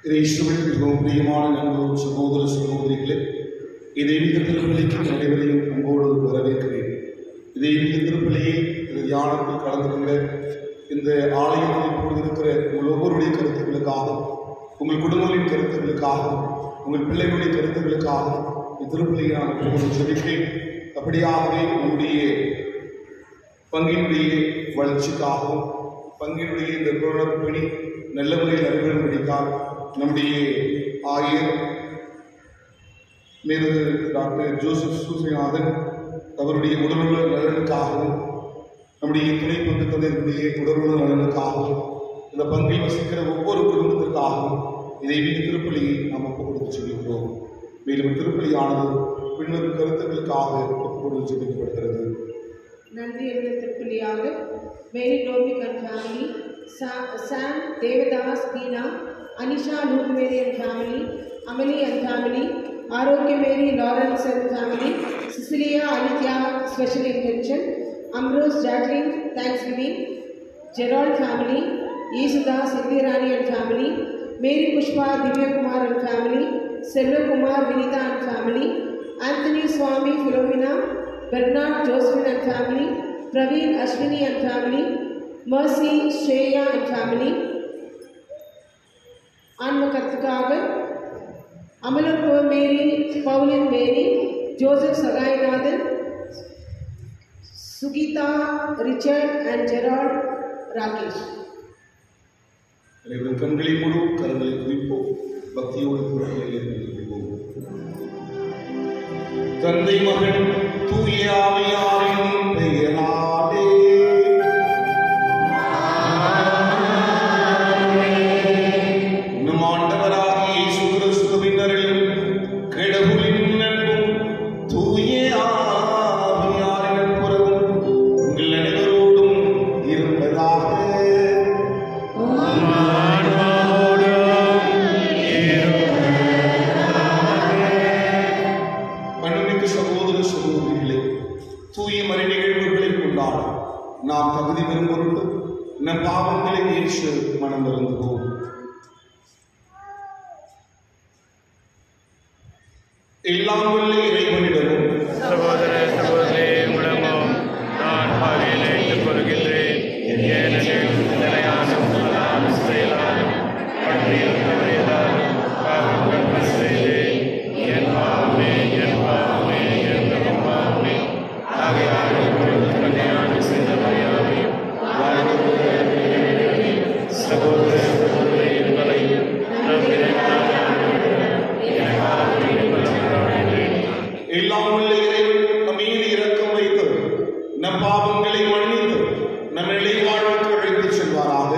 இயேசுவில் மிகவும் பிரியமான நண்பர் சகோதர சகோதரிகளே, தெய்வீக திருப்பலிக்கு அனைவரையும் அன்போடு வரவேற்கிறேன். தெய்வீக திருப்பலியை தியானத்தில் கலந்து கொண்ட இந்த ஆலயத்தில் இப்பொழுது இருக்கிற உங்கள் ஒவ்வொருடைய கருத்துக்களுக்காகவும், உங்கள் குடும்பங்களின் கருத்துக்களுக்காகவும், உங்கள் பிள்ளைகளுடைய கருத்துக்களுக்காகவும் இத்திருப்பலியை நான் இப்பொழுது சொல்லிக்கிறேன். அப்படியாகவே நம்முடைய பங்கினுடைய வளர்ச்சிக்காகவும், பங்கினுடைய இந்த பணி நல்ல முறையில் நடைபெறும்படிக்காக நம்முடைய ஆயர் மேது டாக்டர் ஜோசப் சூசைநாதன் அவருடைய உடலுள்ள நலனுக்காகவும், நம்முடைய துணை பங்கு தந்தையருடைய உடலுள்ள நலனுக்காகவும், இந்த பங்கில் வசிக்கிற ஒவ்வொரு குடும்பத்திற்காகவும் தெய்வீக திருப்பலியை நாம் ஒப்புக் கொடுத்து சொல்லிக்கிறோம். மேலும் திருப்பலியானது பின்வரும் கருத்துக்களுக்காக ஒப்புக் கொடுத்து சொல்லிக்கப்படுகிறது. நன்றி என்ற திருப்பலியாக Mary Dominic and family, Sam Devadas Deena, Anisha Luke Mary and family, Amali and family, Arokia Mary Lawrence and family, Cecilia Anithya special intention, Ambrose Jacqueline thanksgiving, Gerald family, Yesudas Indrani and family, Mary Pushpa Divyakumar and family, Selvakumar Vinitha and family, Anthony Swami Philomena, Bernard Josephine and family, Praveen Ashwini and family, Mercy Shreya and family. ஆன்ம கருத்துக்காக அமலர்போ Mary, Pauline Mary, Joseph சகாய்நாதன், Sugitha Richard and Gerald Rakesh. கண்களை முழு கரங்களை குறிப்போம், பக்தியோடு குறிப்போம். தந்தை மகன் தூய ஆவியாரின் பெயராலே நம் ஆண்டவராகிய இயேசு கிறிஸ்துவின் அருளும் கடவுளின் அன்பும் தூய ஆவியாரின் நட்புறவும் உங்கள் அனைவரோடும் இருப்பதாக. சகோதர சகோதரிகளே, தூய மறை நிகழ்வுகளை கொண்டாட நாம் தகுதி பெறும் பொருட்டு நம் பாவங்களை ஏற்று மனம் வருந்துவோம். எல்லாம் உள்ள இறைவனிடமும் சகோதர சகோதரி உடம்பும் நான் பாவியில் ஏற்றுக் கொள்கின்றேன். ஏனெனில் நிலையான செயலாலும் பற்றியில் தவறியதாலும் பாவங்கள் செய்தேன். என் பாவமே என் பாவமே என் பாவமே. ஆகையால் கல்யாணம் செய்தவையாவே சகோதர சகோதரிகளையும் எல்லாம் உள்ள இறைவன் நம் மீது இரக்கம் வைத்து நம் பாவங்களை மன்னித்து நம் நிலை வாழ்வுக்கு அழைத்துச் செல்வாராக.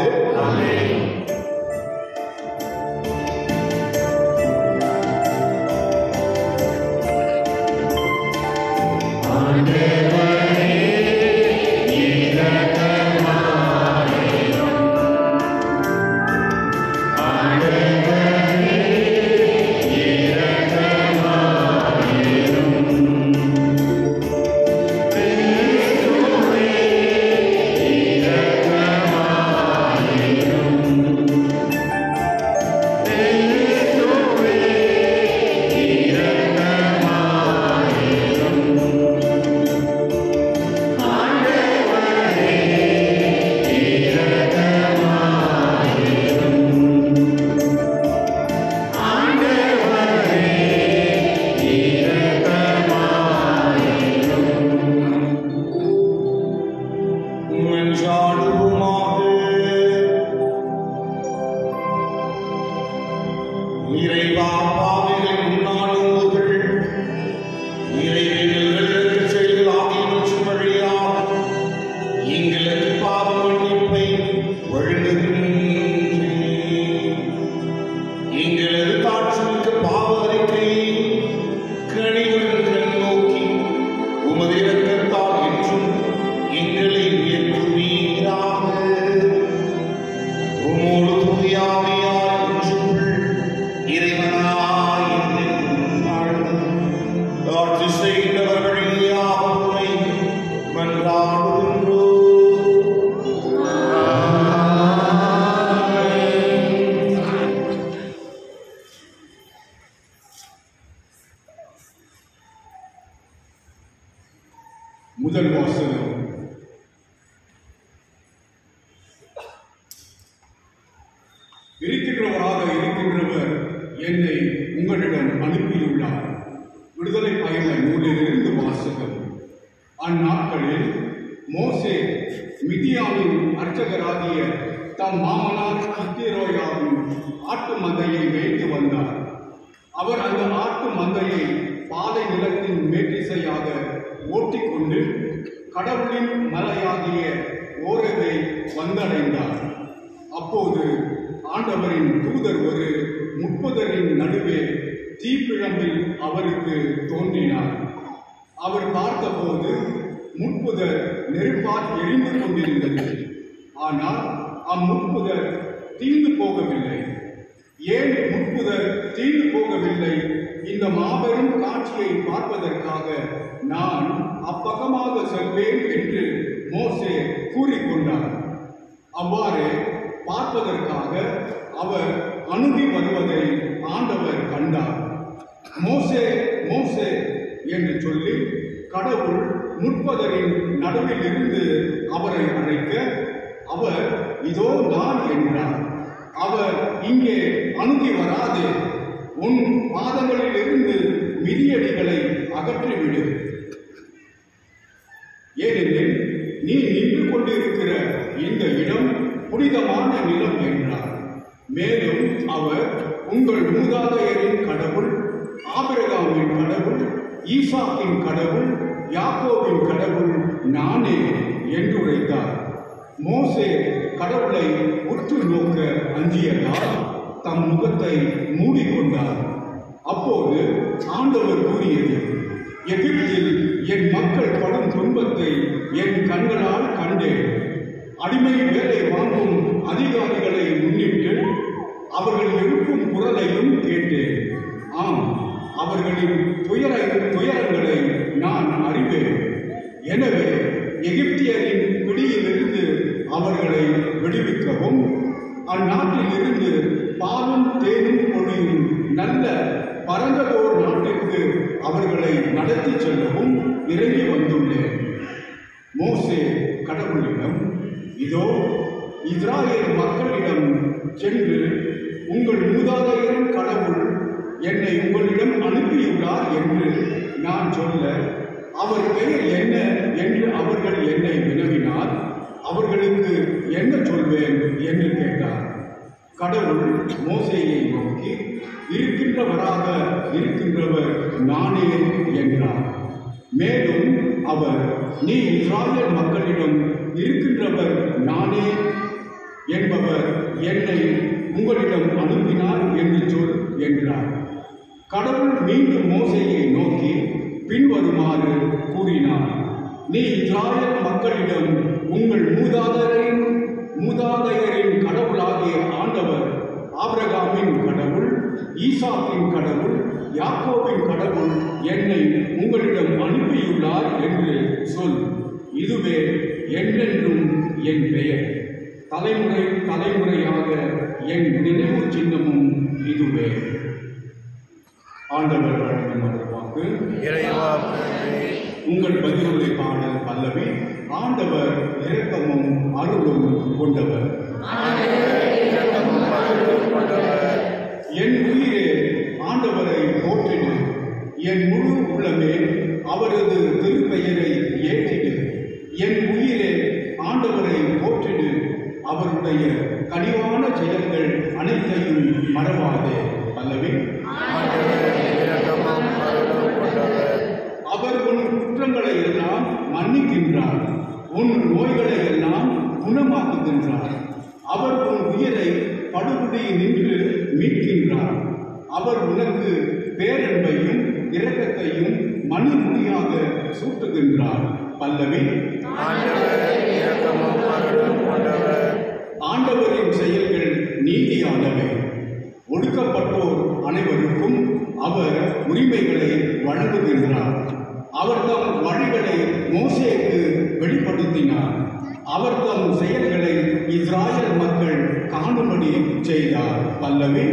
முதல் வாசகம். இருக்கின்றவராக இருக்கின்றவர் என்னை உங்களிடம் அனுப்பியுள்ளார். விடுதலை பயண நூலிலிருந்து வாசகம். அந்நாட்களில் மோசே மிதியானின் அர்ச்சகராகிய தம் மாமனார் இத்திரோயாவின் ஆட்டு மந்தையை மேய்த்து வந்தார். அவர் அந்த ஆட்டு மந்தையை பாதை நிலத்தின் மேற்றிசையாக ஓட்டிக்கொண்டு கடவுளின் மலையாகிய ஓரேபை வந்தடைந்தார். அப்போது ஆண்டவரின் தூதர் ஒரு முட்புதரின் நடுவே தீப்பிழம்பில் அவருக்கு தோன்றினார். அவர் பார்த்தபோது முட்புதர் நெருப்பால் எரிந்து கொண்டிருந்தது. ஆனால் அம்முட்புதர் தீர்ந்து போகவில்லை. ஏன் முட்புதர் தீர்ந்து போகவில்லை? இந்த மாபெரும் காட்சியை பார்ப்பதற்காக நான் அப்பக்கமாக செல்வேன் என்று மோசே கூறிக்கொண்டார். அவ்வாறே பார்ப்பதற்காக அவர் அணுகி வருவதை ஆண்டவர் கண்டார். மோசே மோசே என்று சொல்லி கடவுள் முட்புதரின் நடுவில் இருந்து அவரை அழைக்க, அவர் இதோ நான் என்றார். அவர் இங்கே அணுகி வராதே, உன் பாதங்களில் இருந்து மிதியடிகளை அகற்றிவிடு, ஏனெனில் நீ நின்று கொண்டிருக்கிற இந்த இடம் புனிதமான நிலம் என்றார். மேலும் அவர் உங்கள் மூதாதையரின் கடவுள், ஆபிரகாமின் கடவுள், ஈசாக்கின் கடவுள், யாக்கோபின் கடவுள் நானே என்று உரைத்தார். மோசே கடவுளை உற்று நோக்க அஞ்சியதால் தம் முகத்தை மூடிக்கொண்டார். அப்போது ஆண்டவர் கூறியது, எகிப்தில் என் மக்கள் படும் துன்பத்தை என் கண்களால் கண்டேன். அடிமை வேலை வாங்கும் அதிகாரிகளை முன்னிட்டு அவர்கள் எழுப்பும் குரலையும் கேட்டேன். ஆம், அவர்களின் துயரங்களை நான் அறிவேன். எனவே எகிப்தியரின் பிடியிலிருந்து அவர்களை விடுவிக்கவும், அந்நாட்டில் இருந்து பாலும் தேனும் பொழியும் நல்ல பரந்ததோர் நாட்டிற்கு அவர்களை நடத்தி செல்லவும் இறங்கி வந்துள்ளேன். மோசே கடவுளிடம், இதோ இஸ்ராயேல் மக்களிடம் சென்று உங்கள் மூதாதையரின் கடவுள் என்னை உங்களிடம் அனுப்பியுள்ளார் என்று நான் சொல்ல, அவர் பெயர் என்ன என்று அவர்கள் என்னை வினவினார். அவர்களுக்கு என்ன சொல்வேன் என்று கேட்டார். கடவுள் மோசேயை நோக்கி, இருக்கின்றவராக இருக்கின்றவர் நானே என்றார். மேலும் அவர், நீ இஸ்ராயேல் மக்களிடம் இருக்கின்றவர் நானே என்பவர் என்னை உங்களிடம் அனுப்பினார் என்று சொல் என்றார். கடவுள் மீண்டும் மோசேயை நோக்கி பின்வருமாறு கூறினார், நீ இஸ்ராயேல் மக்களிடம் உங்கள் மூதாதையரின் கடவுளாகிய ஆண்டவர், ஆபிரகாமின் கடவுள், ஈசாக்கின் கடவுள், யாக்கோபின் கடவுள் என்னை உங்களிடம் அனுப்பியுள்ளார் என்று சொல். இதுவே என்றென்றும் என் பெயர், தலைமுறை தலைமுறையாக என் நினைவு சின்னமும் இதுவே. ஆண்டவர் வழங்கின வாக்கு. இறைவா, உங்கள் பதிலுரை பாடல் பல்லவி. ஆண்டவர் இரக்கமும் அருளும் கொண்டவர். என் உயிரே ஆண்டவரை போற்றிடு, என் முழு உள்ளமே அவரது திருப்பெயரை ஏற்றிடு. என் உயிரே ஆண்டவரை போற்றிடு, அவருடைய கனிவான செயல்கள் அனைத்தையும் மறவாதே. பல்லவி. அவர் உன் குற்றங்களை எல்லாம் மன்னிக்கின்றார், உன் நோய்களை எல்லாம் குணமாக்குகின்றார். அவர் உன் உயிரை படுகொடியில் நின்று மீட்கின்றார். அவர் உனக்கு பேரன்பையும் இரக்கத்தையும் மணிமுடியாக சூட்டுகின்றார். பல்லவி. ஆண்டவரின் செயல்கள் நீதியானவை, ஒடுக்கப்பட்டோர் அனைவருக்கும் அவர் உரிமைகளை வழங்குகின்றார். அவர் தம் வழிகளை மோசேக்கு வெளிப்படுத்தினார். அவர் தம் செயல்களை இஸ்ராயேல் மக்கள் காணும்படி செய்தார். பல்லவி.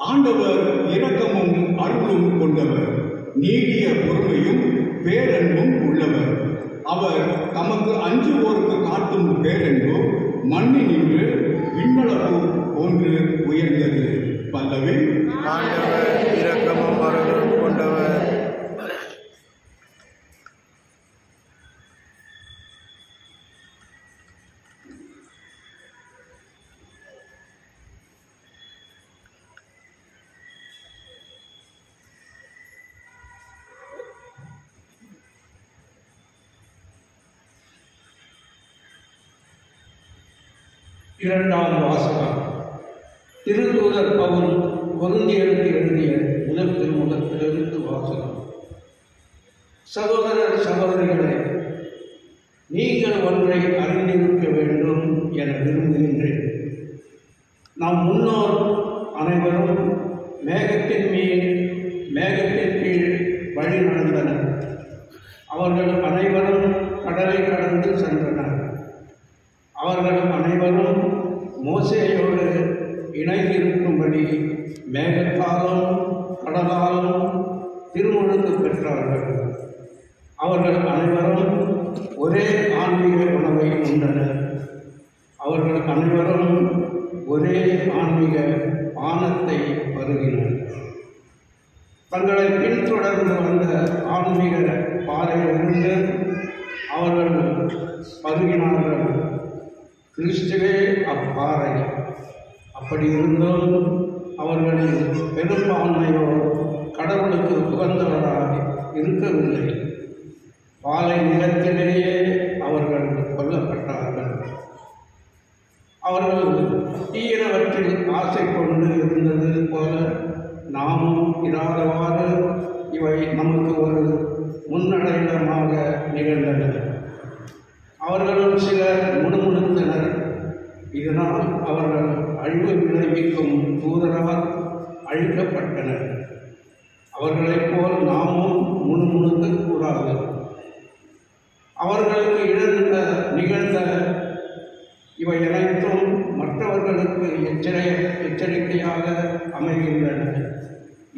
ஆண்டவர் இரக்கமும் அருளும் கொண்டவர், நீடிய பொறுமையும் பேரன்பும் உள்ளவர். அவர் தமக்கு அஞ்சுவோருக்கு காட்டும் பேரன்பு மண்ணினின்று விண்ணளவு போன்று உயர்ந்தது. பல்லவி. ஆண்டவர் இரக்கமும் அருளும் கொண்டவர். இரண்டாம் வாசகம். திருத்தூதர் பவுல் கொரிந்தியருக்கு எழுதிய முதல் திருமுகத்திலிருந்து வாசகம். சகோதரர் சகோதரிகளே, நீங்கள் ஒன்றை அறிந்திருக்க வேண்டும் என விரும்புகின்றேன். நம் முன்னோர் அனைவரும் மேகத்தின் கீழ் வழி நடந்தனர். அவர்கள் அனைவரும் கடலை கடந்து சென்றனர். அவர்கள் அனைவரும் மோசேயோடு இணைந்திருக்கும்படி மேகத்தாலும் கடலாலும் திருமுழுக்கு பெற்றார்கள். அவர்கள் அனைவரும் ஒரே ஆன்மீக உணவை உண்டனர். அவர்கள் அனைவரும் ஒரே ஆன்மீக பானத்தை பருகினர். தங்களை பின்தொடர்ந்து வந்த ஆன்மீக பாறையிலிருந்து அவர்கள் பருகினார்கள். கிறிஸ்துவே அப்பாறை. அப்படி இருந்தும் அவர்களின் பெரும்பான்மையோர் கடவுளுக்கு உகந்தவராக இருக்கவில்லை. பாலை நிலத்திலேயே அவர்கள் கொல்லப்பட்டார்கள். அவர்கள் தீரவற்றில் ஆசை கொண்டு இருந்தது போல நாமும் இராதவாறு இவை நமக்கு ஒரு முன்னடையாளமாக நிகழ்ந்தன. அவர்களும் சிலர் முணுமுணுத்தனர். இதனால் அவர்கள் அழிவு விளைவிக்கும் தூதரால் அழிக்கப்பட்டனர். அவர்களைப் போல் நாமும் முணுமுணுக்கக்கூடாது. அவர்களுக்கு நிகழ்ந்த இவை அனைத்தும் மற்றவர்களுக்கு எச்சரிக்கையாக அமைகின்றன.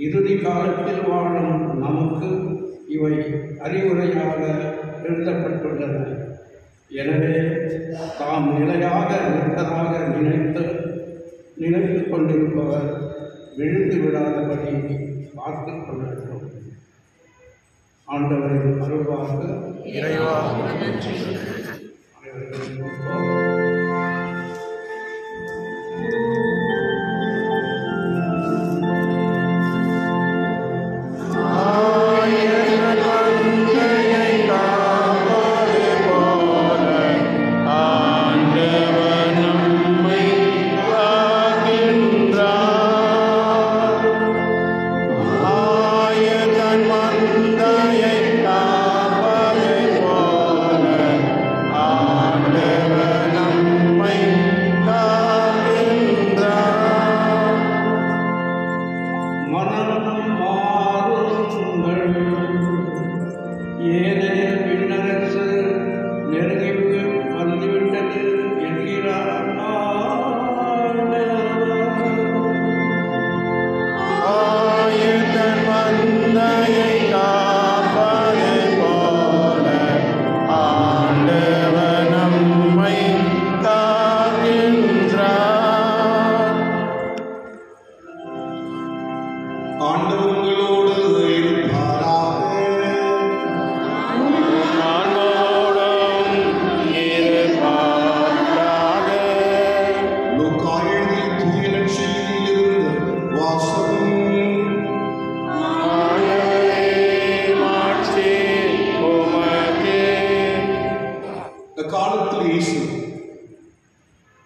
இறுதி காலத்தில் வாழும் நமக்கு இவை அறிவுரையாக எழுதப்பட்டுள்ளன. எனவே தாம் நிலையாக நிற்பதாக நினைத்து கொண்டிருப்பவர் விழுந்து விடாதபடி பார்த்து கொள்ளட்டும். ஆண்டவரின் அருள்வாக்கு. இறைவா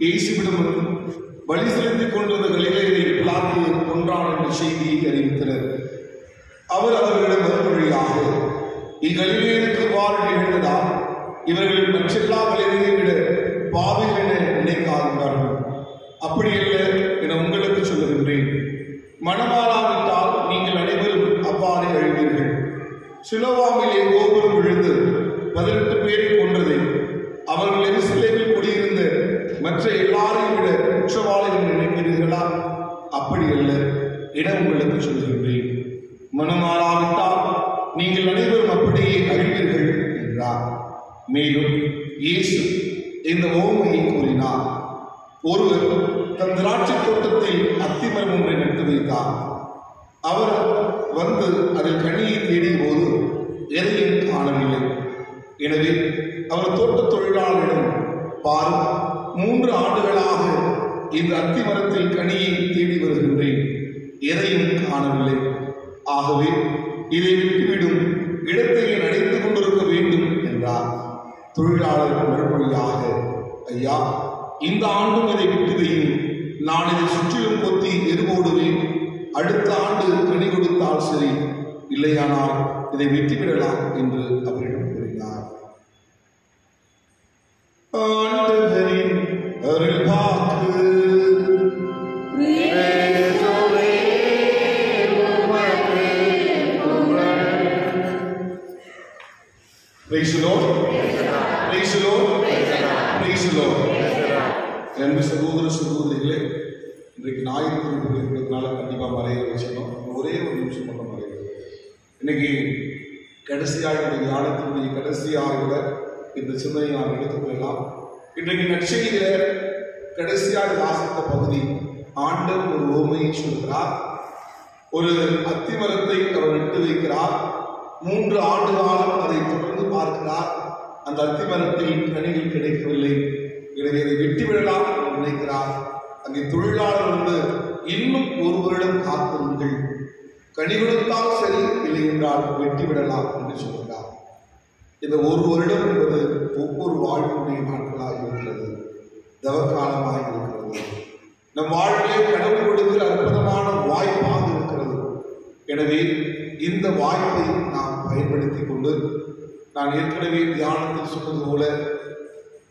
இயேசுவிடம் வழி செலுத்திக் கொண்டிருந்த கலிலேயரை பிலாத்து கொன்றான் என்ற செய்தியை அறிவித்தனர். அவர் அவர்களிடம் மறுமொழியாக, இக்கலிலேயருக்கு வாழ நிகழ்ந்ததா? இவர்கள் மற்றெல்லா கலிலேயை விட பாவிகள் என நினைக்காதீர்கள். அப்படியல்ல என உங்களுக்கு சொல்லுகின்றேன். மணமாளாவிட்டால் நீங்கள் அனைவரும் அவ்வாறே அழுவீர்கள். சிலோவாமிலே கோபுரம் விழுந்து 18 பேரை கொன்றதை அவர்கள் எருசலேமில் குடியிருந்த மற்ற எல்லாரையும் விட குற்றவாளிகள் நினைக்கிறீர்களா? அப்படி அல்ல என உங்களுக்கு சொல்கின்றேன். மனமாறாவிட்டால் நீங்கள் அனைவரும் அப்படியே அறிவீர்கள் என்றார். மேலும் இயேசு இந்த ஓமையை கூறினார். ஒருவர் தன் திராட்சை தோட்டத்தில் அத்திமரம் ஒன்றை நட்டு வைத்தார். அவர் வந்து அதில் கனியை தேடிய போது எதையும் காணவில்லை. எனவே அவர் தோட்ட தொழிலாளரிடம், பாரும், 3 ஆண்டுகளாக இந்த அத்திமரத்தில் கனியை தேடி வருகின்றேன், எதையும் காணவில்லை. ஆகவே இதை விட்டுவிடும், இடத்தை அடைந்து கொண்டிருக்க வேண்டும் என்றார். தொழிலாளர் மறுமொழியாக, ஐயா, இந்த ஆண்டும் இதை விட்டு வையும், நான் இதை சுற்றிலும் கொத்தி எருவோடுவேன். அடுத்த ஆண்டு கனி கொடுத்தால் சரி, இல்லையானால் இதை வெட்டிவிடலாம் என்று அவரிடம் கூறினார். ஆண்டவரின் அருள்வாக்கு. Praise the Lord. Praise the Lord. Praise the Lord. அன்பு சகோதர சகோதரிகளே, இன்றைக்கு ஞாயிறு திருப்பலி இருக்கிறதுனால கண்டிப்பாக மறைய வச்சிடணும். ஒரே ஒரு நிமிஷம் மட்டும் மறைய. இன்னைக்கு கடைசியாக இந்த ஞானத்தினுடைய கடைசியாக இந்த சிந்தனையை நாம் எடுத்துக்கொள்ளலாம். இன்றைக்கு நற்செய்தியில கடைசியாக வாசித்த பகுதி, ஆண்டவர் ஒரு ஓமையை சொல்கிறார். ஒரு அத்திமரத்தை அவர் நட்டு வைக்கிறார். 3 ஆண்டு காலம் அதை தொடர்ந்து பார்க்கிறார். அந்த அத்திமரத்தில் கனிகள் கிடைக்கவில்லை. எனவே அதை வெட்டிவிடலாம் என்று நினைக்கிறார். அங்கே தொழிலாளர் வந்து, இன்னும் 1 வருடம் காத்திருங்கள், கனி கொடுத்தால் சரி, இல்லை என்றால் வெட்டிவிடலாம் என்று சொல்கிறார். இந்த 1 வருடம் என்பது ஒவ்வொரு வாழ்வுடைய நாட்களாக இருக்கிறது, தவக்காலமாக இருக்கிறது. நம் வாழ்விலே கடவுள் கொடுக்கிற அற்புதமான வாய்ப்பாக இருக்கிறது. எனவே இந்த வாய்ப்பை நாம் பயன்படுத்தி கொண்டு, நான் ஏற்கனவே தியானத்தில் சொன்னது போல,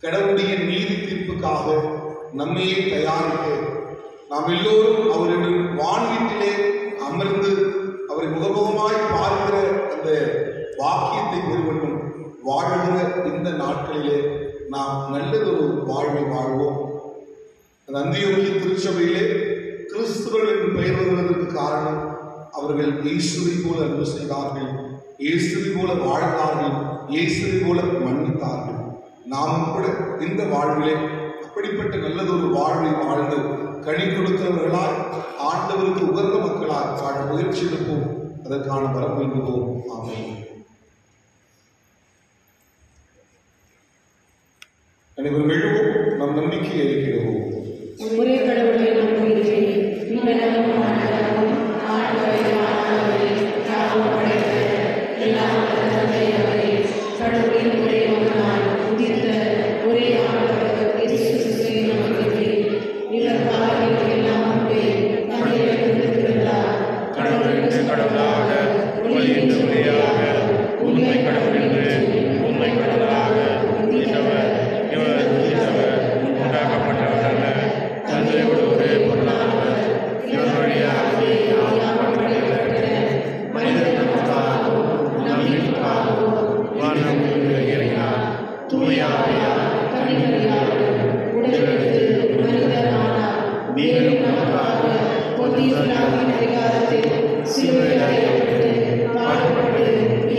கடவுளுடைய நீதி தீர்ப்புக்காக நம்மையே தயாரிக்க நாம் எல்லோரும் அவரின் வான்வீட்டிலே அமர்ந்து அவரை முகமுகமாய் பார்க்கிற அந்த வாக்கியத்தை பெறுவதும் வாழ்கிற இந்த நாட்களிலே நாம் நல்லதொரு வாழ்வை வாழ்வோம். அந்த அந்தியோகிய திருச்சபையிலே கிறிஸ்துவர்களின் பெயர் வருவதற்கு காரணம், அவர்கள் இயேசுவை போல அன்பு செய்தார்கள், இயேசுவை போல வாழ்ந்தார்கள், இயேசுவை போல மன்னித்தார்கள். நாமும் கூட இந்த வாழ்விலே அப்படிப்பட்ட நல்லதொரு வாழ்வை வாழ்ந்து கனி கொடுக்கிறவர்களால் ஆண்டவருக்கு உகந்த மக்களால் வாழ முயற்சி எடுப்போம். அதற்கான வரம் வேண்டுவோம். ஆமென். அனைவரும் எழுவோம், நம் நம்பிக்கையை அறிக்கையிடுவோம். ஒரே கடவுளை நம்புகிறேன். கடவுளின் ஒரே மகனாய் உதித்த ஒரே ஆண்டவர் இயேசு கிறிஸ்துவை நம்புகிறேன். இவர் காலத்தில் எல்லாம் முன்பே தந்தையிடம் இருக்கிறார். கடவுளுக்கு கடவுளாக, ஒளியின் ஒளியாக, உண்மை கடவுள் என்று உண்மை கடவுளாக உதித்தவர். இவர் உதித்தவர் உண்டாக்கப்பட்டவர் அல்ல, தந்தையோடு ஒரே பொருளானவர். இவர் வழியாகவே நாம் மனிதர்களுக்காகவும் நம்மளுக்காகவும் தூயாவையார் கனிமறியார் உடலுக்கு மனிதனானார். மேலும் நமக்காக பொன்னியின் அதிகாரத்தில் சிலுவையில் அறையப்பட்டு பாடுபட்டு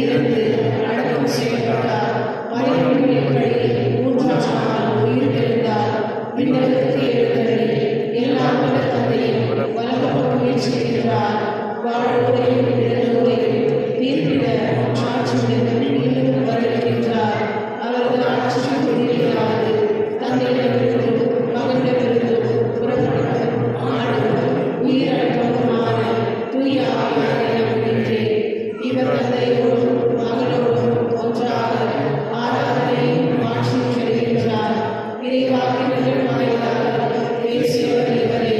இறந்து அடக்கம் செய்யப்பட்டார். மரியாதை 3ஆம் நாள் உயிர்த்தெழுந்தார். விண்ணகத்துக்கு எழுந்தருளி எல்லாம் வல்ல தந்தையின் வலப்பக்கம் வீற்றிருக்கிறார். வாழ்வோரையும் இறந்தோரையும் தீர்ப்பிட ஆட்சியுடன் மீண்டும் வருகின்றார். அவரது ஆட்சி கொண்டிருக்கிறது. தந்தையிடமிருந்தும் மகனிடமிருந்தும் புறப்பட்ட ஆண்டவர் உயிரற்றவருமான தூய ஆவியாரை நம்புகின்றேன். இவர் தந்தையோடும் மகனோடும் ஒன்றாக ஆராதனையும் ஆட்சியும் பெறுகின்றார். இறைவாக்கினர்கள் வாயிலாக பேசியவர் இவரே.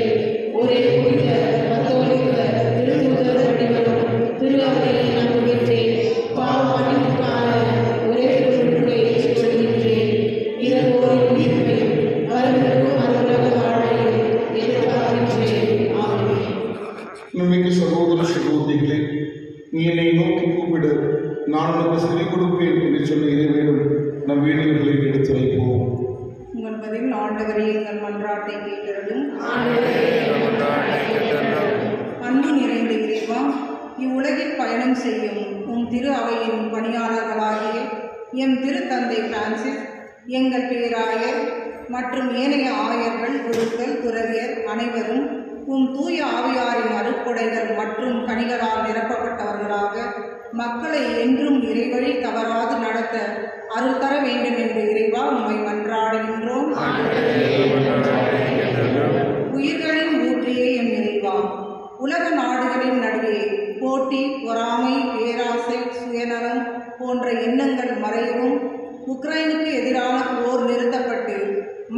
ஒரே புனித கத்தோலிக்க திருத்தூதர் வழிவரும் திரு அவையை நம்புகின்றேன். பாவ மன்னிப்புக்கான ஒரே திருமுழுக்கை ஏற்றுக்கொள்கின்றேன். இறந்தோரின் உயிர்ப்பையும் வரவிருக்கும் மறுவுலக வாழ்வையும் எதிர்பார்க்கின்றேன். ஆமென். நம்மிக்கு சகோதர சகோதரிகளே, நீ என்னை நோக்கி கூப்பிடு, நான் உனக்கு செவி கொடுப்பேன் என்று சொன்ன இறைவனிடம் நம் வேண்டுதல்களை எடுத்து வைப்போம். உங்கள் பதில் ஆண்டவரே, எங்கள் மன்றாட்டை கேட்டருளும். அன்பு நிறைந்த இறைவா, இவ்வுலகில் பயணம் செய்யும் உம் திரு அவையின் பணியாளர்களாகிய எம் திருத்தந்தை பிரான்சிஸ், எங்கள் பேராயர் மற்றும் ஏனைய ஆயர்கள், குருக்கள், துறவியர் அனைவரும் உம் தூய ஆவியாரின் அருட்கொடைகள் மற்றும் கனிகளால் நிரப்பப்பட்டவர்களாக மக்களை என்றும் இறைவழி தவறாது நடத்த அருள் தர வேண்டும் என்று இறைவா உம்மை மன்றாடுகின்றோம். உயிர்களின் ஊற்றியே எம் இறைவா, உலக நாடுகளின் நடுவே போட்டி, பொறாமை, பேராசை, சுயநலம் போன்ற எண்ணங்கள் மறையவும் உக்ரைனுக்கு எதிரான போர் நிறுத்தப்பட்டு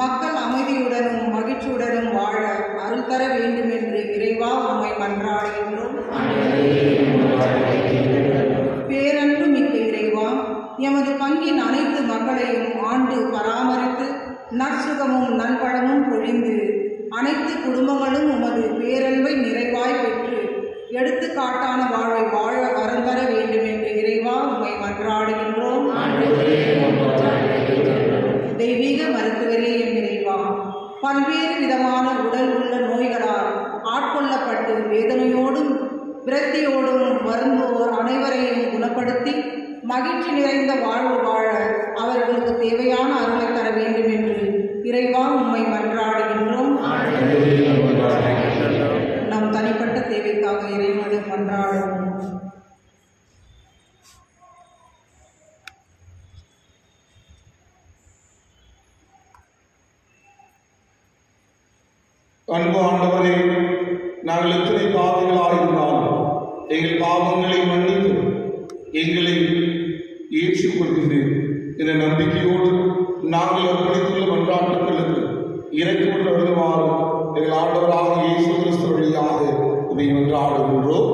மக்கள் அமைதியுடனும் மகிழ்ச்சியுடனும் வாழ அருள் தர வேண்டும் என்று இறைவா உம்மை மன்றாடுகின்றோம். பேரன்பு மிக்க இறைவா, எமது பங்கின் அனைத்து மக்களையும் ஆண்டு பராமரித்து நற்சுகமும் நல்வளமும் பொழிந்து அனைத்து குடும்பங்களும் உமது பேரன்பை நிறைவாய் பெற்று எடுத்துக்காட்டான வாழ்வை வாழ வரம் தர வேண்டும் என்று இறைவா உம்மை மன்றாடுகின்றோம். தெய்வீக மருத்துவரே எம் இறைவா, பல்வேறு விதமான உடல் உள்ள நோய்களால் ஆட்கொள்ளப்பட்டு வேதனையோடும் விரக்தியோடும் வரும்போர் அனைவரையும் குணப்படுத்தி மகிழ்ச்சி நிறைந்த வாழ்வு வாழ அவர்களுக்கு தேவையான அருளை தர வேண்டும் என்று இறைவா உம்மை மன்றாடுகின்றோம். நம் தனிப்பட்ட தேவைக்காக இறைவனை மன்றாடுவோம். அன்பு ஆண்டவரே, நாங்கள் எத்தனை பாவிகளாயிருந்தாலும் எங்கள் பாவங்களை மன்னித்து எங்களை ஏற்றுக்கொள்கிறேன் என்ற நம்பிக்கையோடு நாங்கள் அர்ப்பணித்துள்ள மன்றாட்டுகளுக்கு இறக்குமுடன் வருமாறு எங்கள் ஆண்டவராக இயேசு கிறிஸ்து வழியாக இதை மன்றாடுகின்றோம்.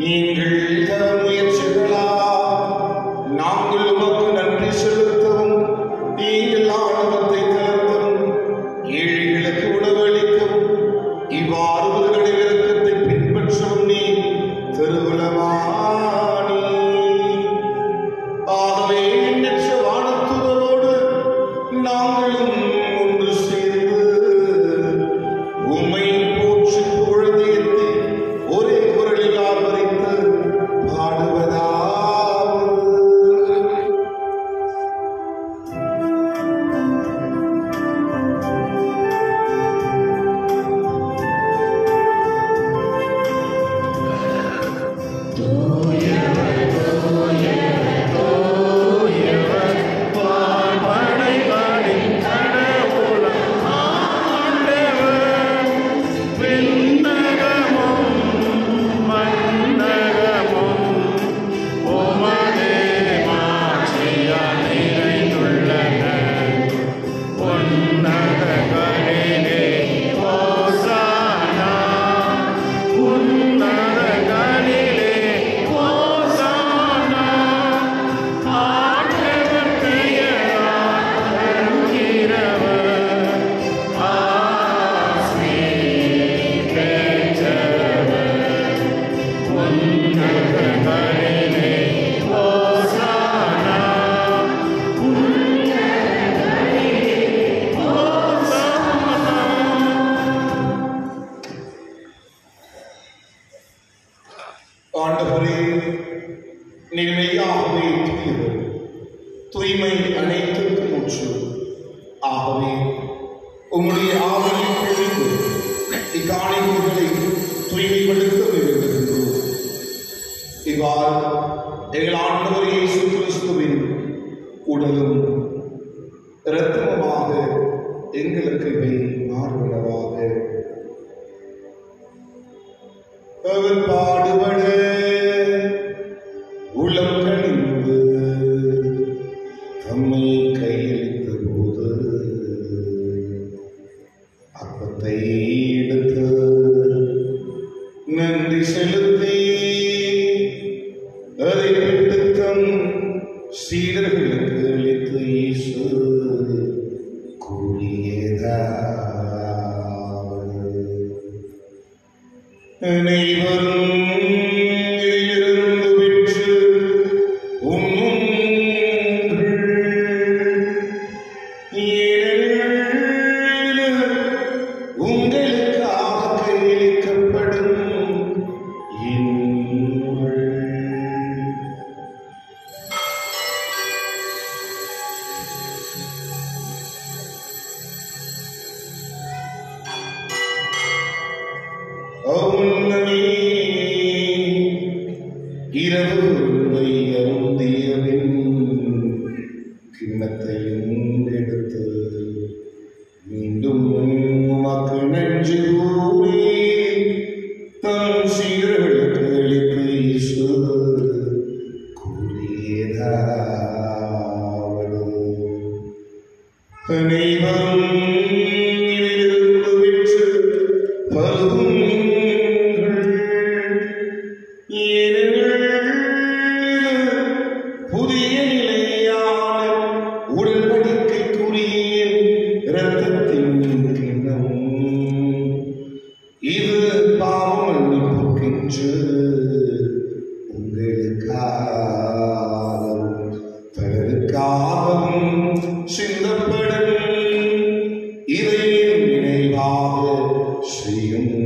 நீங்கள் தரும் முயற்சிகளால் நாங்கள் உமக்கு நன்றி செலுத்தவும், நீங்கள் ஆணவத்தை தளர்த்தவும், ஏழைகளுக்கு உணவளிக்கவும், இவ்வாறு உங்களுடைய இரக்கத்தை பின்பற்றவும் நீ திருவுளமானி. ஆகவே எண்ணற்ற வானத்துதரோடு நாங்களும் ஒன்று சேர்ந்து உம்மை போற்றி புகழ்ந்தேத்தி ஒரே குரலில் ஆர்ப்பரித்து பாடுவதாவது. ஆண்டவரே, நீர் மெய்யாகவே தூயவர், தூய்மை அனைத்திற்கும் ஊற்று. ஆகவே உம்முடைய ஆவலை பொழிந்து இக்காணிக்கைகளை தூய்மைப்படுத்த விரும்புகின்றோம். இவ்வாறு எங்கள் ஆண்டவர் இயேசு கிறிஸ்துவின் உடலும் இரத்தமுமாக எங்களுக்கு இவை மாறுவனவாக. அவர் பாடுபட உளம் கனிந்து தம்மை கையளித்த போது அப்பத்தை எடுத்து நன்றி செலுத்தி அதை விட்டு தம் சீடர்களுக்கு அளித்து இயேசு கூறியதாவது: அனைவரும் இதிலிருந்து பெற்று உண்ணுங்கள். ஏனெனில் உங்களுக்காக கையளிக்கப்படும் என் உடல். அவுன்னமே இரவு உண்மை அருந்தியவின் கிண்ணத்தையும் எடுத்து மீண்டும் உமக்கு நன்றி கூறி தம் சீடர்களுக்கு அளித்து இயேசு கூறியதாவது: அனைவரும் இதிலிருந்து பெற்று பருகுங்கள். ஏனெனில் புதிய நிலையான உடன்படிக்கைக்குரிய இரத்தத்தின் கிண்ணம். இது பாவம் மன்னிப்புக்கென்று உங்களுக்காகவும் பலருக்காகவும் சிந்தப்படும். இதை நினைவாக செய்யுங்கள்.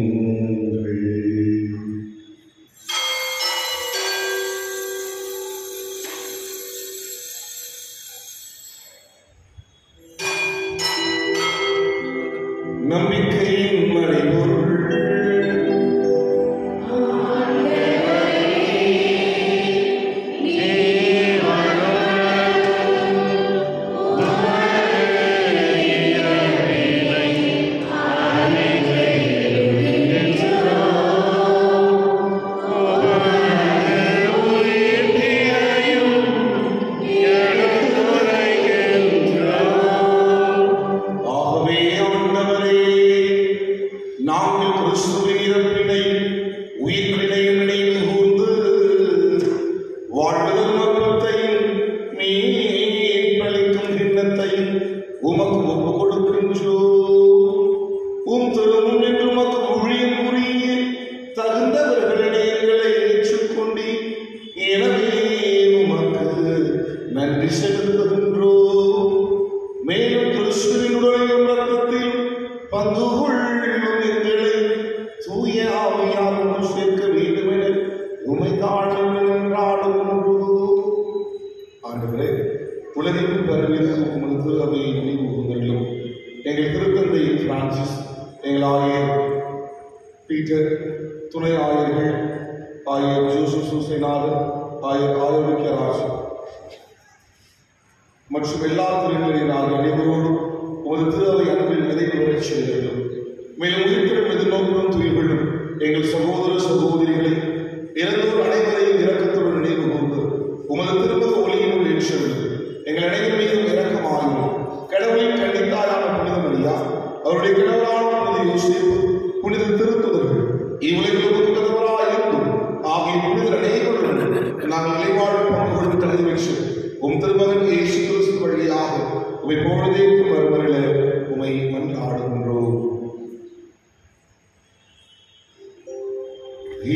நம்பிக்கையின் மறைபொருள். ஆகவே ஆண்டவரே, நாங்கள் கிறிஸ்துவின் இறப்பினை உயிர்ப்பினையும் நினைவு கூர்ந்து கர்த்தர்களே எங்களை ஏற்றுக்கொண்டி எனவே உமக்கு நன்றி செலுத்துகின்றோம். மேலும் கிறிஸ்துவினுடைய ரத்தத்தில் பங்கு கொள்ளும் எங்களை தூய ஆவியார் ஒன்று சேர்க்க வேண்டும் என உமை தாழ்நாடுகின்றோம். ஆண்டவரே, உலகிற்கு பரவியிருக்கும் உமது திருவையை நினைவுகூர்ந்தருளும். எங்கள் திருத்தந்தை பிரான்சிஸ், எங்கள் ஆயர் பீட்டர், துணை ஆயர்கள் ஆயர் ஜோசப் சூசைநாதன், ஆயர் ஆரோக்கியராஜ் மற்றும் எல்லா துறைகளின் நாங்கள் நினைவோடு உமது திருவை அன்பில் நிறைவு வரச் செய்கிறோம். மேலும் உயிர்ப்பிடம் எதிர்நோக்கும் துயில்களும் எங்கள் சகோதர சகோதரிகளை இறந்தோர் அனைவரையும் இரக்கத்துடன் நினைவு கூர்ந்து உமது திருமண ஒளியினுள் ஏற்றுள்ளது. எங்கள் அனைவர் மீதும் இரக்கமாகும். கடவுளின் கண்டித்தாயான புனித மரியா, அவருடைய கணவரான புனித யோசேப்பு, புனித திருத்துதர்கள், இவ்வுலகில் ஒதுக்கப்பட்டவராயிருக்கும் ஆகிய புனிதர் அனைவருடன் நாங்கள் நிலைவாழ்வு பங்கு கொண்டு தலைமை பெற்று உம் திருமகன் இயேசு கிறிஸ்து வழியாக உமை பொழுதேற்கும் வருவரில உமை மன்றாடுகின்றோம்.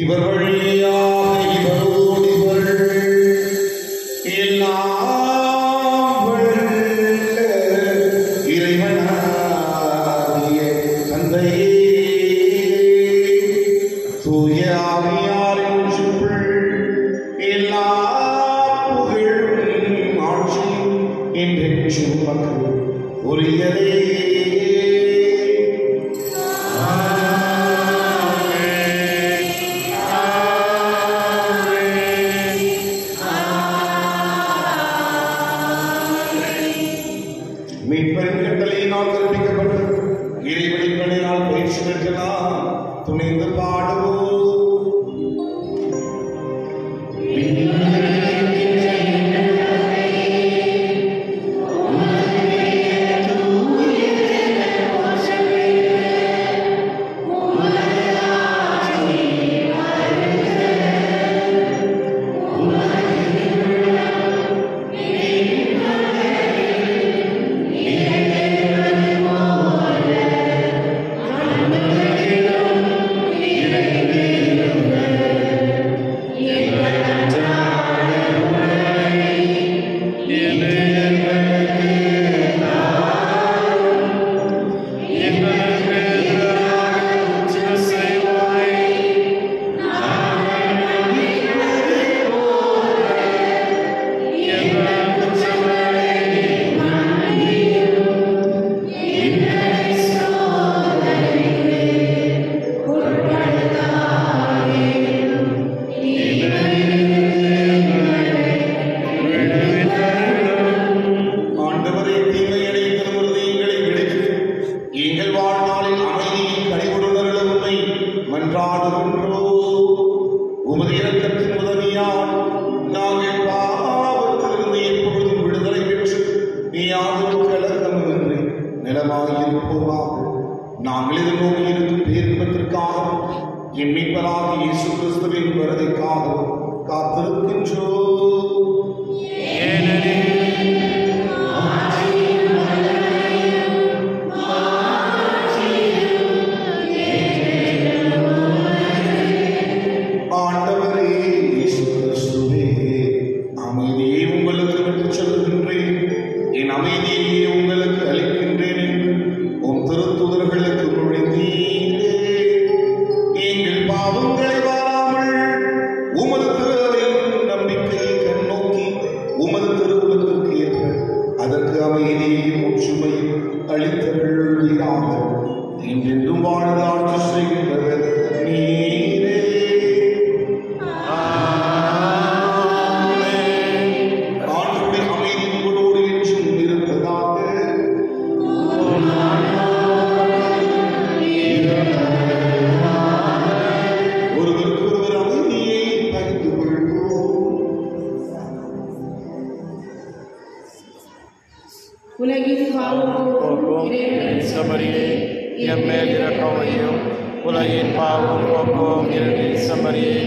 இவர் வழியாக இவரோடு இவர் எல்லாம் வல்ல இறைவனாகிய தந்தையே, தூய ஆவியாரின் ஒன்றுக்குள் எல்லா புகழும் ஆட்சியும் என்றென்றும் உமக்கு உரியதே. மீட்பரின் கட்டளையினால் கற்பிக்கப்பட்டு இறைவழிகளினால் பயிற்சி பெற்ற நாம் துணிந்து பாடுவோம். நாங்கள் எதிர்நோக்கி இருக்கும் பேரின்பத்திற்காக என் மீட்பராக இயேசு கிறிஸ்துவின் வருகைக்காக காத்திருக்கின்றோம். ஆண்டவரே இயேசு கிறிஸ்துவே, அமைதியை உங்களுக்கு விட்டுச் செல்கின்றேன், என் அமைதியை உங்களுக்கு அளிக்கின்றேன் என்று உம் திருத்துதர்களுக்கு மொழிந்தீரே. எங்கள் பாவங்களை வாராமல் உமது திருவையின் நம்பிக்கையை கண்ணோக்கி உமது திருவுலகிற்கு ஏற்ப அதற்கு அமைதியையும் ஒற்றுமையும் அளித்தருள்வீராக. என்றென்றும் வாழ்ந்து ஆட்சி செய்கின்றவர் நீரே. ஆண்டுடைய அமைதி உங்களோடு என்றும் இருப்பதாக. ஒருவருக்கு ஒருவர் அமைதியை பகிர்ந்து கொள்வோம். உலகின் பாவம் போக்கும் இறைவனின் சமரியே, எம்மேல் இரக்கமையும். உலகின் பாவம் போக்கும் இருளின் சமரியே,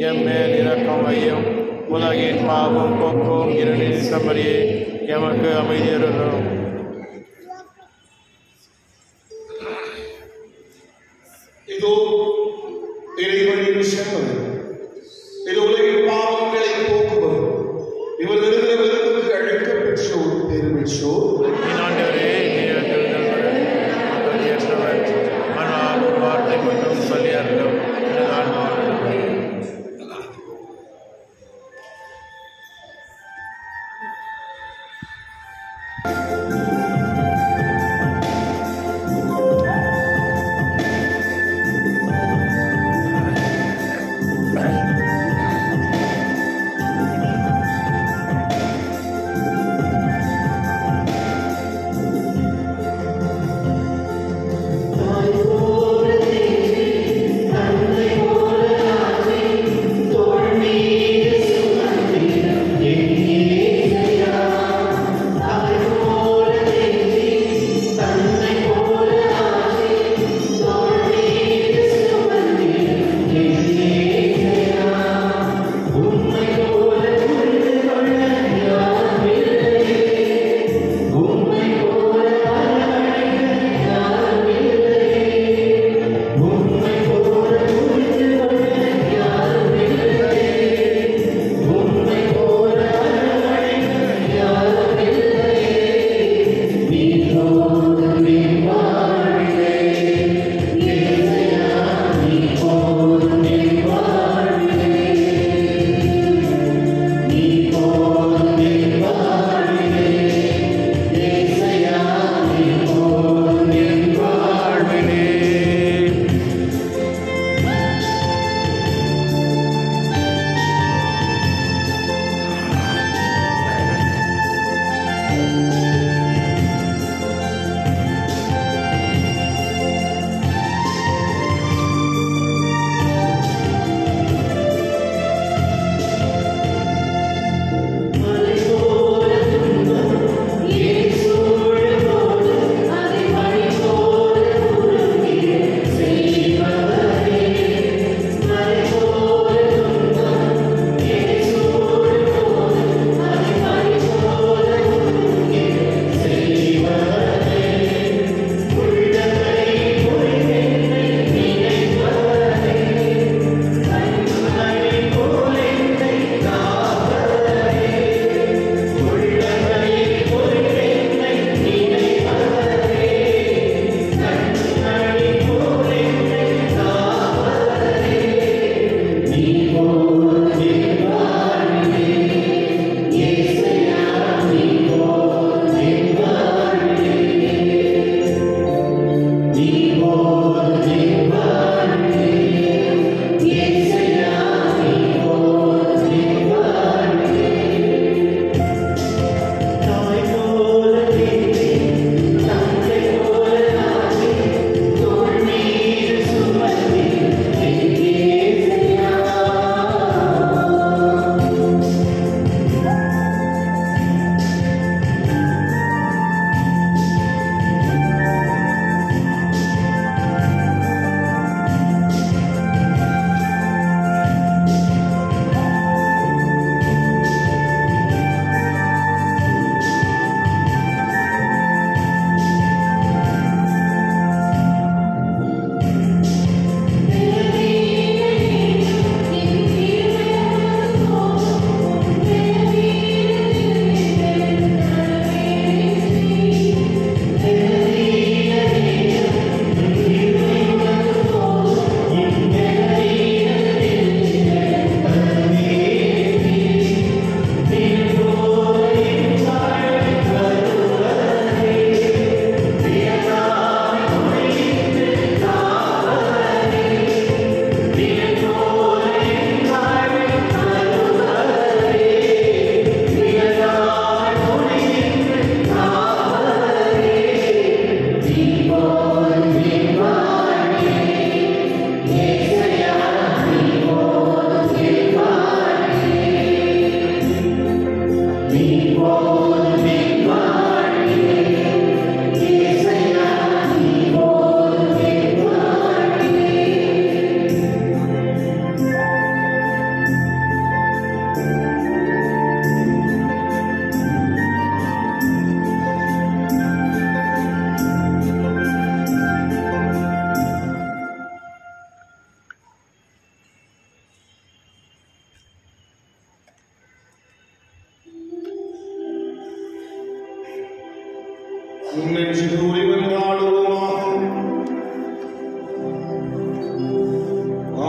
எம்மேல் இரக்கமையும். உலகின் பாவம் போக்கும் இருளின் சமரியே, எமக்கு அமைதியருளும். இதோ இறைவனின் செம்மறி,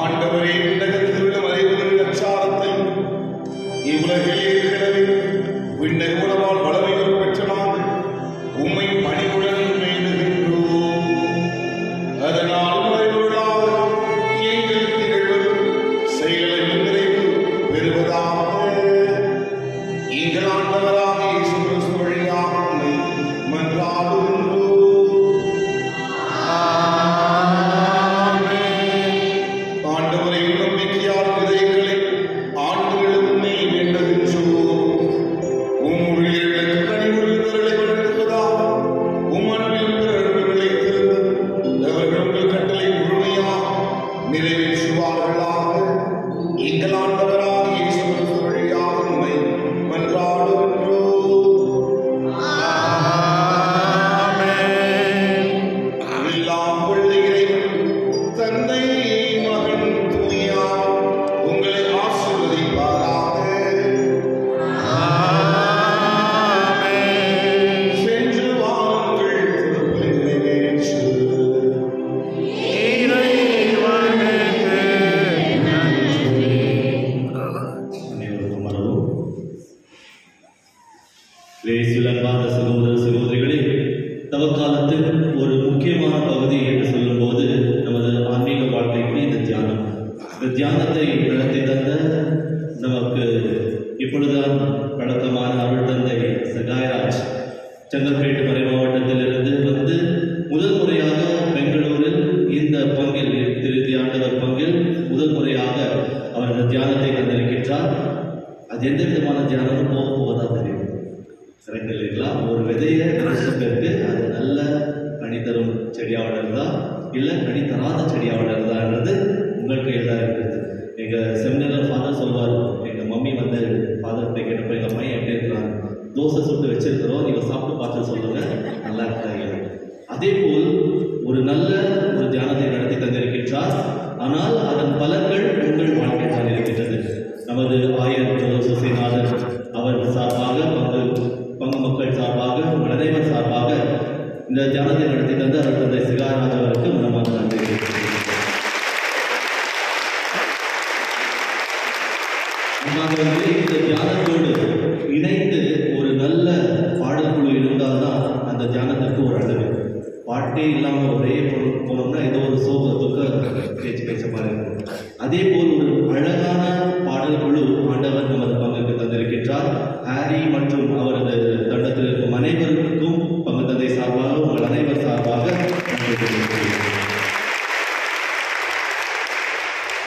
ஆண்டவரே, விண்ணகத்தில் உள்ள மறைவுகளின் அச்சாரத்தை இவ்வுலகிலே இருக்கிறது விண்ணக உணவால் வளமைகள் பெற்ற நாங்கள் உம்மை பணிவுடன் வேண்டுகின்றோம். அதனால் மறைவுகளாக எங்கள் திகழ்வதும் செயல்களில் நிறைவு பெறுவதாக எங்கள் ஆண்டவராக இயேசு கிறிஸ்து வழியாக உம்மை மன்றாடுகின்றோம். ஆண்டவரை நம்பிக்கையால் இதயங்களை ஆண்டுகளும் உம்மை வேண்டுகின்றோம். உம் ஊழியர்களுக்கு கனிவுள்ளவர்களை வளர்ப்பதாக உம் அன்பில் பிறர் நிலைத்திருந்து அவர்கள் உங்கள் கட்டளை முழுமையாக நிறைவேற்றுவார்களாக எங்கள் ஆண்டவராக இயேசு கிறிஸ்து வழியாக உம்மை மன்றாடுகின்றோம். எல்லாம் உள்ள இறைவன் தந்தை மகன் தூயார் உங்களை ஆசீர்வதிப்பாராக. சென்று வாருங்கள், திருப்பலி நிறைவேற்று. அனைவருக்கும் வரவும். இயேசுவில் அன்பார்ந்த சகோதர சகோதரிகளே, தவக்காலத்தில் ஒரு முக்கியமான பகுதி என்று சொல்லும்போது நமது ஆன்மீக வாழ்க்கைக்கு இந்த தியானம். இந்த தியானத்தை நடத்தி தந்த நமக்கு இப்பொழுதுதான் பழக்கமான அருள் தந்தை சகாயராஜ் செங்கல்பேட்டு மறை மாவட்டத்திலிருந்து வந்து முதல் முறையாக பெங்களூரில் இந்த பங்கில் திருத்தி ஆண்டவர் பங்கில் முதல் முறையாக அவர் இந்த தியானத்தை தந்திருக்கின்றார். அது எந்த விதமான தியானமும் போக போவதா தெரியும். சரிங்கள் இல்லைங்களா? ஒரு விதையை பேருக்கு அது நல்ல கனி தரும் செடியாக வளருதா இல்லை கனி தராத செடியாக வளருதான்றது உங்கள் கையில் தான் இருக்குது. எங்கள் செமினாரில் ஃபாதர் சொல்வார், எங்கள் மம்மி வந்து ஃபாதர்கிட்ட கேட்டப்போ எங்கள் பையன் எப்படி இருக்கிறான், தோசை சுட்டு வச்சிருக்கிறோம், நீங்கள் சாப்பிட்டு பார்த்து சொல்லுங்கள் நல்லா இருக்கிறாங்க. அதே போல் ஒரு நல்ல ஒரு தியானத்தை நடத்தி தந்திருக்கின்றார். ஆனால் அதன் பலன்கள் உங்கள் வாழ்க்கை தான் இருக்கின்றது. நமது ஆயர் சசிநாதன் அவர் சார்பாக பங்கு மக்கள் சார்பாக உங்கள் அனைவர் சார்பாக இந்த தியானத்தை நடத்தி தந்த அவர் தந்தை சிகாராஜ் அவருக்கு மனமார்ந்த நன்றி. இந்த தியானத்தோடு இணைந்து ஒரு நல்ல பாடல்குழு இருந்தால்தான் அந்த தியானத்திற்கு ஒரு அழகு. பாட்டே இல்லாமல் ஒரே போனோம்னா ஏதோ ஒரு சோக துக்க பேச்ச மாதிரி இருக்கும். அதே போல் ஒரு அழகான பாடல் குழு ஆண்டவர் நமது பங்குக்கு தந்திருக்கின்றார். ஹாரி மற்றும் அவரது தண்டத்தில் இருக்கும் அனைவருக்கும் பங்கு தந்தை சார்பாக உங்கள் அனைவர் சார்பாக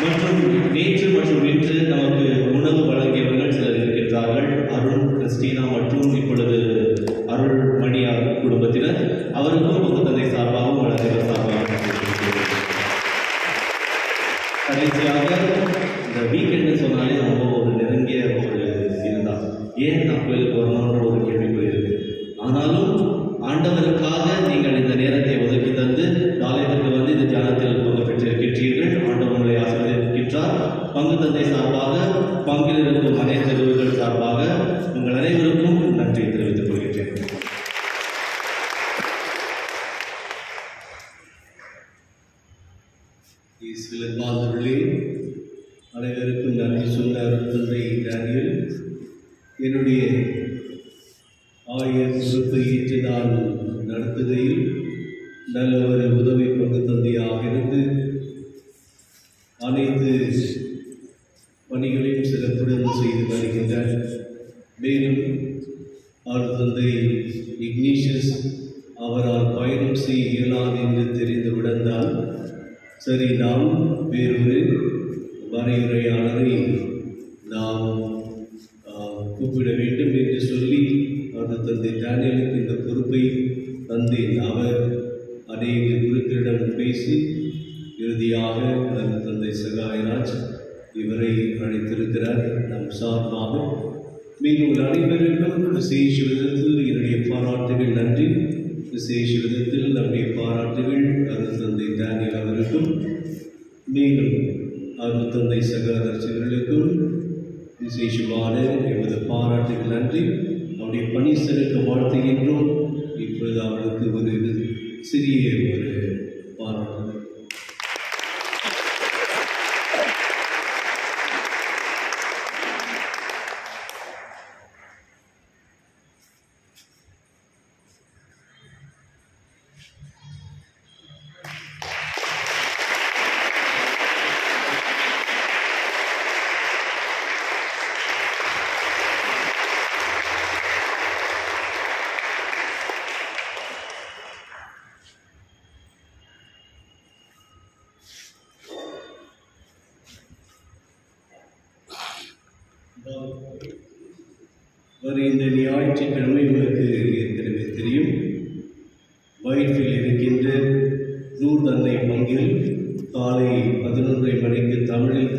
மற்றும் நேற்று மற்றும் இன்று நமக்கு உணவு வழங்கியவர்கள் சிலர் இருக்கின்றார்கள். அருண், கிறிஸ்டினா மற்றும் இப்பொழுது அருள் மணியார் குடும்பத்தினர், அவருக்கும் பங்கு தந்தை சார்பாக உங்கள் அனைவர் சார்பாக. கடைசியாக இந்த வீக்கெண்டு சொன்னாலே ரொம்ப ஒரு நெருங்கிய ஒரு இதுதான். ஏன் நான் கோயிலுக்கு வரணுன்ற ஒரு கேள்விக்குறி இருக்கு. ஆனாலும் ஆண்டவருக்காக நீங்கள் இந்த நேரத்தை ஒதுக்கி தந்து ஆலயத்திற்கு வந்து இந்த தியானத்தில் பங்கு பெற்றிருக்கின்றீர்கள். ஆண்டவர் உங்களை ஆசீர்வதிக்கின்றார். பங்கு தந்தை சார்பாக, பங்கில் இருக்கும் அனைத்து நிறுவனங்கள் சார்பாக உங்கள் அனைவருக்கும் நன்றி தெரிவித்துக் கொள்கின்றேன். அனைவருக்கும் நன்றி சொன்ன தந்தை டேனியல். என்னுடைய ஆயர் பொறுப்பை ஏற்று நான் நடத்துகையில் நல்ல ஒரு உதவி பங்கு தந்தையாக இருந்து அனைத்து பணிகளையும் சிறப்புடன் செய்து வருகின்றார். மேலும் அவர் தந்தை இக்னீஷியஸ் அவரால் பயணம் செய்ய இயலாது என்று தெரிந்துவிடன் தான் சரி நாம் வேறொரு வரையுரையாளரை நாம் கூப்பிட வேண்டும் என்று சொல்லி அவர் தந்தை டேனியலுக்கு இந்த பொறுப்பை தந்தேன். அவர் அநேக குருக்களிடம் பேசி இறுதியாக நமது தந்தை சகாயராஜ் இவரை அழைத்திருக்கிறார். நம் சார்பாக நீங்கள் அனைவருக்கும் விசேஷ விதத்தில் என்னுடைய பாராட்டுகள் நன்றி. விசேஷ விதத்தில் நம்முடைய பாராட்டுகள் அருள் தந்தை டேனியல் அவருக்கும் மேலும் அருள் தந்தை சகாதர்ச்சிகளுக்கும் விசேஷமான எமது பாராட்டுகள் நன்றி. அவருடைய பணி சிறக்க வாழ்த்துகின்றோம். இப்போ இப்பொழுது அவர்களுக்கு ஒரு சிறிய ஒரு பாராட்டு. வருகின்ற ஞாயிற்றுக்கிழமை உங்களுக்கு ஏற்கனவே தெரியும், வயிற்றில் இருக்கின்ற லூர்து அன்னை பங்கில் காலை 11:30 மணிக்கு தமிழில்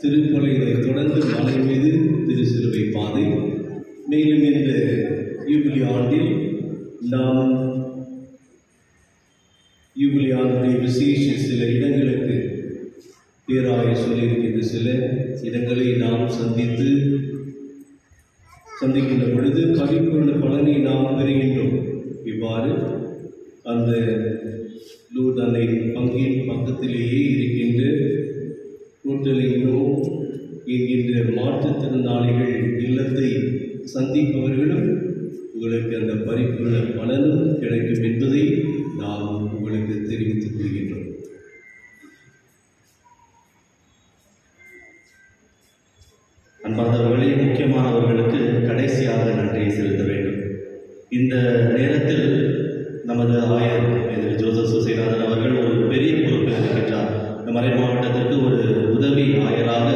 திருப்பலை, இதைத் தொடர்ந்து மலை மீது திருச்சிலுவை பாதை. மேலும் இந்த யூபிலி ஆண்டில் நாம் யூபிலி ஆண்டுடைய விசேஷ சில இடங்களுக்கு பேராயர் சொல்லியிருக்கின்ற சில இடங்களை நாம் சந்திக்கின்ற பொழுது பரிபூர்ண பலனை நாம் பெறுகின்றோம். இவ்வாறு அந்த லூர்து அன்னை பங்கின் பக்கத்திலேயே இருக்கின்ற கூட்டலிங்கோ என்கின்ற மாற்றுத்திறனாளிகள் இல்லத்தை சந்திப்பவர்களும் உங்களுக்கு அந்த பரிபூர்ண பலனும் கிடைக்கும் என்பதை நாம் உங்களுக்கு தெரிவித்துக் கொள்கின்றோம். அன்பார்ந்தவர்களே, முக்கியமானவர்களுக்கு கடைசியாக நன்றியை செலுத்த வேண்டும். இந்த நேரத்தில் நமது ஆயர் எதிர் ஜோசப் சுசைநாதன் அவர்கள் ஒரு பெரிய பொறுப்பில் இருக்கின்றார். இந்த மறை மாவட்டத்திற்கு ஒரு உதவி ஆயராக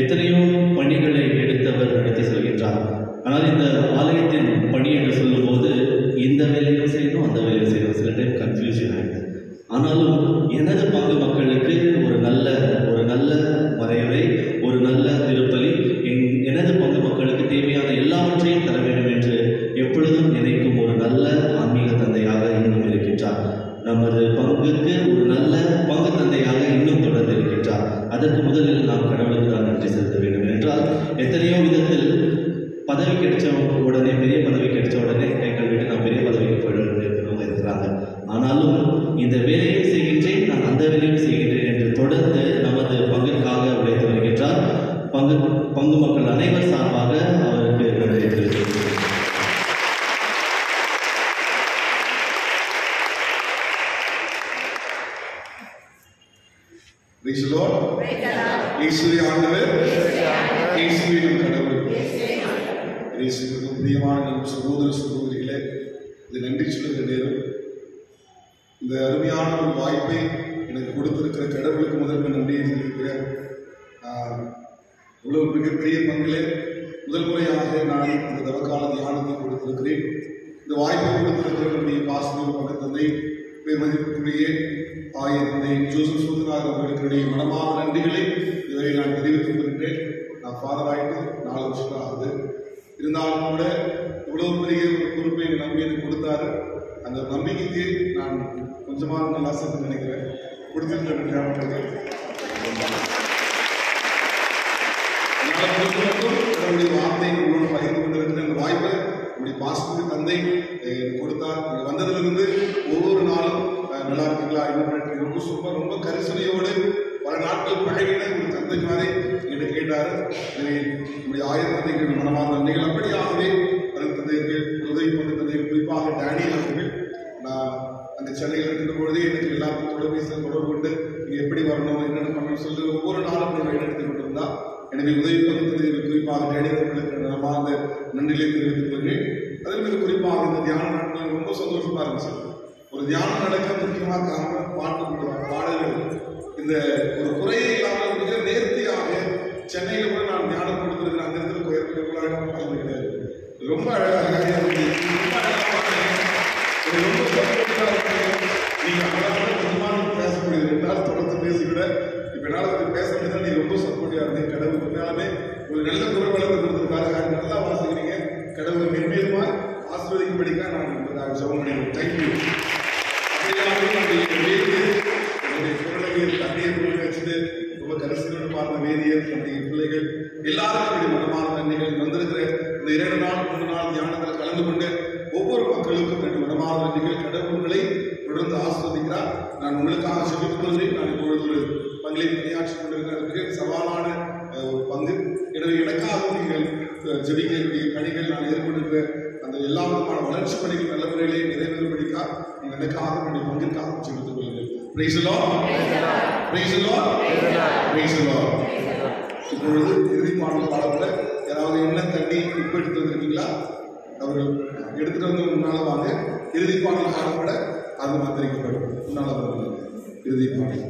எத்தனையோ பணிகளை எடுத்தவர் நடத்தி செல்கின்றார். ஆனால் இந்த ஆலயத்தின் பணி என்று சொல்லும்போது இந்த வேலையும் செய்யணும், அந்த வேலையும் செய்யணும், சில டைம் கன்ஃபியூஷன் ஆகிடுது. ஆனாலும் எனது பங்கு மக்களுக்கு ஒரு நல்ல மறையுரை, ஒரு நல்ல திருப்பலி, எனது பங்கு மக்களுக்கு தேவையான எல்லாவற்றையும் தர வேண்டும் என்று எப்பொழுதும் நினைக்கும் ஒரு நல்ல ஆன்மீக தந்தையாக இன்னும் இருக்கின்றார். நமது பங்குக்கு ஒரு நல்ல பங்கு தந்தையாக இன்னும் தொடர்ந்து இருக்கின்றார். அதற்கு முதலில் நாம் கடவுளுக்கு தான் நன்றி செலுத்த வேண்டும். என்றால் எத்தனையோ விதத்தில் பதவி கிடைச்ச உடனே, பெரிய பதவி கிடைச்ச உடனே கை கழுவிட்டு நான் பெரிய பதவிக்கு போயிடுறவங்க இருக்கிறாங்க. ஆனாலும் இந்த வேலையை செய்கின்றேன், நான் அந்த வேலையும் செய்கின்றேன் என்று தொடர்ந்து நமது பங்கிற்காக உழைத்து வருகின்றார். பங்கு மக்கள் அனைவர் சார்பாக அவருக்கு நன்றி தெரிவித்துள்ளேன். பிரியமான சகோதர சகோதரிகளே, இது நன்றி சொல்லுகிற நேரம். இந்த அருமையான ஒரு வாய்ப்பை எனக்கு கொடுத்திருக்கிற கடவுளுக்கு முதல்ல நன்றியை தெரிவிக்கிறேன். இவ்வளவு மிகப்பெரிய பங்கிலே முதல் முறையாக நான் இந்த தவக்கால தியானத்தை கொடுத்திருக்கிறேன். இந்த வாய்ப்பை கொடுத்திருக்கிற நம்முடைய பாஸ்டர் பங்கு தந்தை பெருமதிப்புக்குரிய ஆயர் தந்தை ஜோசப் சுந்தராஜ் அவர்களுடைய மனமான நன்றிகளை இதுவரை நான் தெரிவித்துக் கொள்கிறேன். நான் ஃபாதர் ஆகிட்டு 4 வருஷம் ஆகுது. இருந்தாலும் கூட இவ்வளவு பெரிய ஒரு பொறுப்பை நம்பி எனக்கு கொடுத்தாரு. அந்த நம்பிக்கைக்கு நான் கொஞ்சமாக நல்லா சேர்த்து நினைக்கிறேன். கொடுத்திருக்கிறேன். கடவுளுடைய வார்த்தை உங்களோடு பகிர்ந்து கொண்டிருக்கிற அந்த வாய்ப்பை நம்முடைய பாஸ்டர் தந்தை கொடுத்தார். இங்கே வந்ததிலிருந்து ஒவ்வொரு நாளும் நல்லா இருக்கீங்களா, என்ன ரொம்ப சூப்பர், ரொம்ப கரிசனையோடு பல நாட்கள் பழகின ஒரு தந்தை மாதிரி என்று கேட்டார். எனவே நம்முடைய ஆயர் தந்தைகள் மனமான நன்றிகள். அப்படியாகவே தந்தையர்கள், உதவி பங்கு தந்தைகள், குறிப்பாக டேனியல் அவர்கள், நான் அந்த சென்னையில் இருக்கின்ற பொழுதே எனக்கு எல்லாருக்கும் தொலைபேசியில் தொடர்பு கொண்டு நீங்கள் எப்படி வரணும், என்னென்ன பண்ணணும் சொல்லி ஒவ்வொரு நாளும் நீங்கள் எடுத்து கொண்டிருந்தால், எனவே உதவி பங்கு தந்தையர்கள் குறிப்பாக டேனியல் அவர்களுக்கு மனமார்ந்த நன்றிகளை தெரிவித்துக் கொள்கிறேன். அதே மாதிரி குறிப்பாக இந்த தியான நாட்கள் ரொம்ப சந்தோஷமா இருந்துச்சு. ஒரு தியானம் நடக்க முக்கியமாக காரணம் பாடல்கள். இந்த ஒரு குறையே இல்லாமல் மிக நேர்த்தியாக சென்னையில் கூட நான் தியானம் கொடுத்திருக்கிறேன். அந்த இடத்துல கோயிலுக்கு பாடல் கிடையாது. ரொம்ப அழகாக நீங்க கொஞ்சமாக பேசக்கூடியது என்றால் தொடர்ந்து பேசிவிட இப்ப என்னால் பேச முடியாது. நீங்க ரொம்ப சப்போர்ட்டிவா இருந்தீங்க. கடவுள் உண்மையாலுமே ஒரு நல்ல குரல் வளர்ந்து கொடுத்திருக்காரு. நல்லா வாசிக்கிறீங்க. கடவுள் மென்மேலுமா ஆசீர்வதிக்கும்படிக்கா நான் உங்களுக்காக ஜெபம் பண்ணிடுவேன். தேங்க்யூ. தண்ணீர் வச்சுட்டு ரொம்ப கரிசனோடு பார்த்த வேதியர், நம்முடைய பிள்ளைகள் எல்லாருக்கும் மனமான நன்றிகள். வந்திருக்கிற இந்த 2 நாள் 3 நாள் தியானத்தில் கலந்து கொண்டு ஒவ்வொரு மக்களுக்கும் ரெண்டு விடமாக நீங்கள் கடவுள்களை தொடர்ந்து ஆஸ்வதிக்கிறார். நான் உங்களுக்காக செபித்துக் கொள்கிறேன். நான் இப்பொழுது ஒரு பங்களிப்பு பணியாற்றிக் கொண்டிருக்கிறதுக்கு சவாலான பங்கு. எனவே எனக்காக நீங்கள் ஜெபிக்க வேண்டிய பணிகள் நான் ஏற்படுகிற அந்த எல்லா விதமான வளர்ச்சி பணிகள் நல்ல முறையிலே நிறைவேறும்படிக்காக நீங்கள் எனக்காக வேண்டிய பங்கிற்காக ஜெபித்துக் கொள்ளுங்கள். Praise the Lord. Praise the Lord. Praise the Lord. இப்பொழுது இறுதி பாடல் பாடப்பட யாராவது என்ன தண்ணி இப்போ எடுத்து வந்திருக்கீங்களா? அவர்கள் எடுத்துட்டு வந்து முன்னால வாங்க. இறுதி பாடல் பாடப்பட அது மந்திரிக்கப்படும். முன்னால வருவாங்க இறுதி பாடல்.